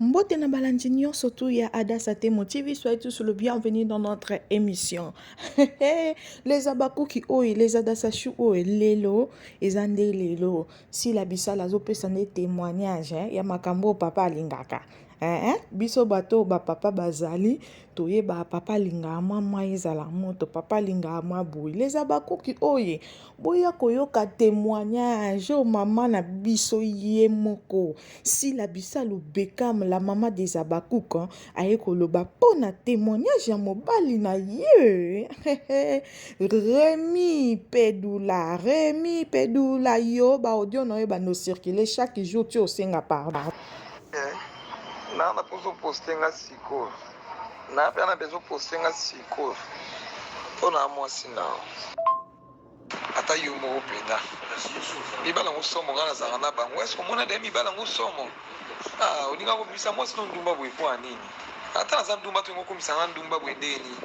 Mbote na balandinyo surtout ya Ada Satemo TV, soyez tous le bienvenue dans notre émission. Les abakuki oi, les adasachu oi, lelo, ezande lelo. Si la bisala zo pesa ne témoignage, ya makambo papa alingaka. Biso bato ba papa bazali toye ba papa linga mama ezala moto papa linga maboui les abakuki oye boya koyoka témoignage o mama na biso ye moko si la bisalo Bekam la mama des abakuka aye koloba pona témoignage ya mobali na ye Remi Pedula yo ba audio no ba no circuler chaque jour tu osenga pardon. Na poso postenga siko na pena bezo postenga siko pona mwasi na ata yumo openda mibala ngosomo ngana zanga na bango est-ce que mona de mibala ngosomo oninga ko bisa mwasi no ndumba bwe kwa nini ata na ndumba to ngoko misanga ndumba bwe ndeni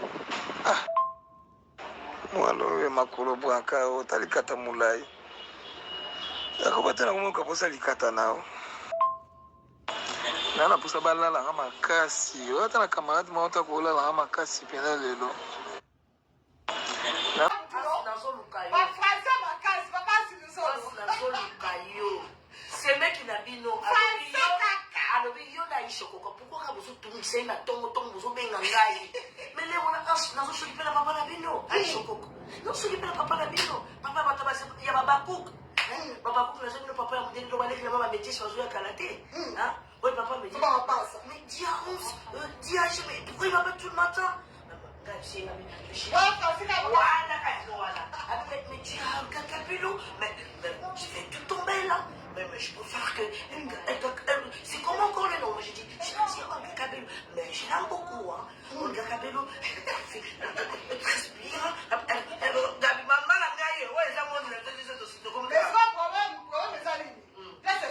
mwalo we makolo bwaka o talikata mulai yakobata na ngoka posa likata nao nana pusa balala nga makasi ota na kamarade maota kolala nga makasi pena lelo Oui, papa me dit, mais dis à 11, dis à jamais, pourquoi il m'appelle tout le matin? Mais dis à Capello, mais je vais tout tomber là. Mais je peux faire que. C'est comment encore le nom? J'ai dit, j'ai dit à Capello, mais je l'aime beaucoup, hein. Olga Capello, respire. Maman, la mienne, ouais, j'ai mon problème,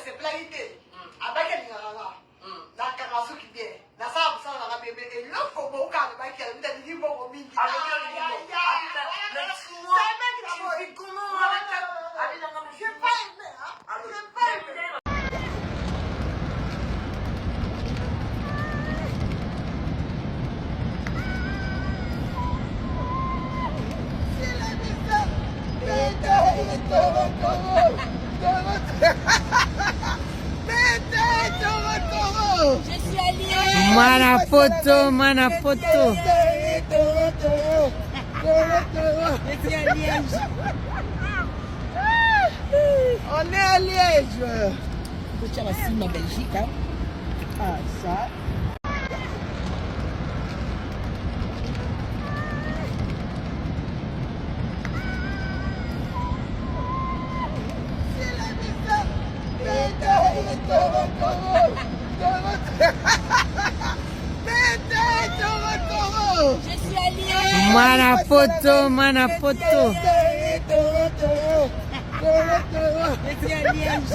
c'est planité. Abake ni ngala na kakasu kibie na sababu sana na bebe eloko boka na baki ya mta ni bongo mingi Manapoto. On est à Liège. Tu as la cime en Belgique, hein? Ah, ça. Je suis à Liège. Manapoto. Je suis à Liège.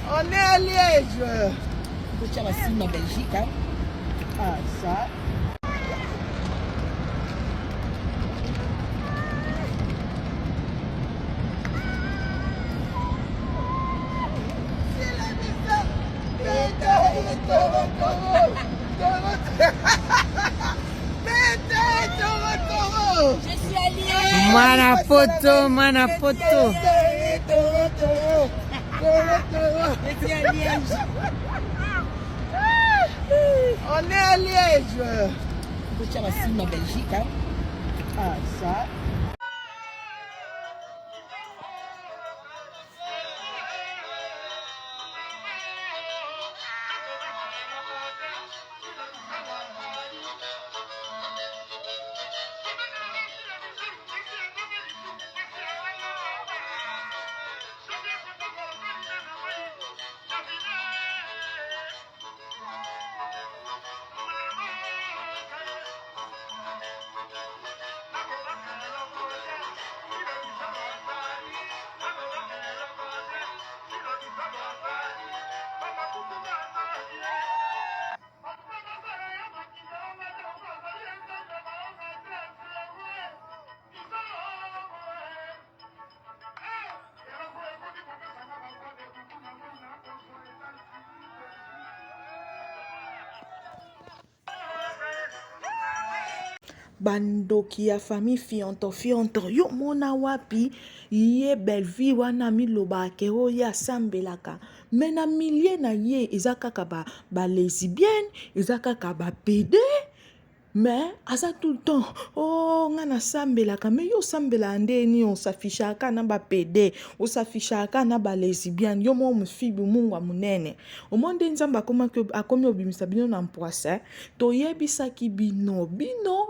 On est à Liège. Tu as la cime en Belgique, hein? Ah, ça. Je suis à Liège. Manapoto. Je suis à Liège. On est à Liège. Tu as la cime en Belgique, hein? Ah, ça. bandoki ya famille fionto yo mona wapi ye belle-vie wana milobake oyo asambelaka me na milie na ye eza kaka ba lesbienne eza kaka ba pede mais aza tout le temps oh nga nasambelaka me yo osambela ndeni osafishaka na bapede osafishaka na balesbienne yo mo mofibi mungwa munene omonde nzambe akomi obimisa bino na mpwasa toyebisaki bino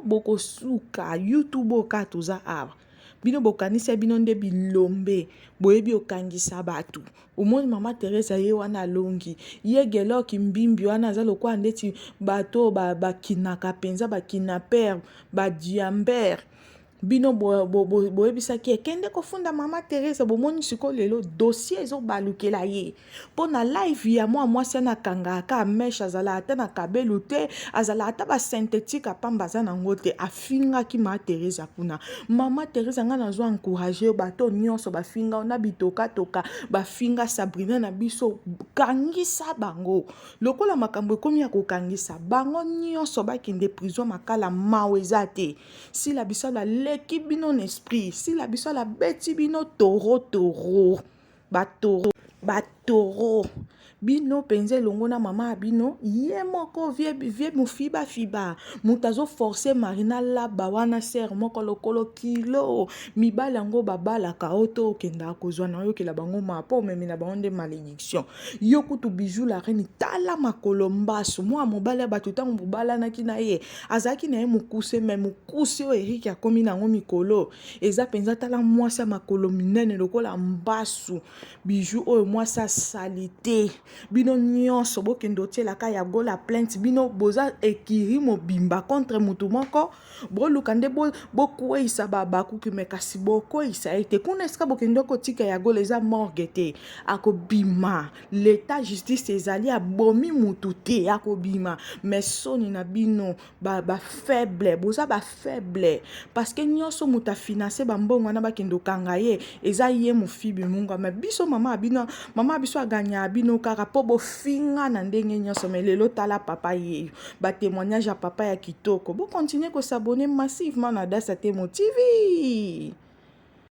bokosuka youtube oka toza awa bino bokanisa bino nde bilombe boyebi okangisa bato omoni mama Teresa ye wana alongi ye geloki mbimbi wana aza lokwa ndeti bato bakinaka penza bakinaper badiamber bino boyebisaki ekende kofunda mama Teresa bomoni siko lelo dossier ezobalukela ye mpo na live ya mwasi anakangaka ameshe azala ata na kabelu te azala ata basynthétique apamba aza nango te afingaki mama Teresa kuna mama Teresa nga nazwa encourage bato nyonso bafinga na bitokatoka bafinga Sabrina na biso kangisa bango lokola makambo ekomi ya kokangisa bango nyonso bakende prison makala mawe eza te si la biso la leki bino n'esprit si la biso la beti bino toro batoro bino penze longo na mama bino ye moko vie mufiba mutu azoforce Marina laba wana ser moko lokolo kilo mibala yango babalaka oto okenda kozwa na oyokela bango mapo omemi na bango nde malédiction yo kutu bijou la reine tala makolo mbaso mwa mobali ya bato ntango mobalanaki na ye azalaki na ye mokuse me mokuse oyo Eric akomi nango mikolo eza penza tala mwasi ya makolo minene lokola mbasu bijou oyo mwasi asali te bino nyonso bokende otielaka ya gola plainte bino boza ekiri mobimba contre mutu moko boluka nde bokweisa bakuki me kasi bokweisa ete kuna esika bokende kotika ya gola eza morgue te akobima l'état justice ezali abomi mutu te akobima mais soni na bino faible boza faible parce que nyonso mutu afinanse bambongo wana bakende okanga ye eza ye mofibi mungu mais biso mama biso aganya bino kaka po bofinga na ndenge nyonso mais lelo tala papa yeyo témoignage ya papa ya kitoko bo continuer ko s'abonner massivement na Dasa Temo TV.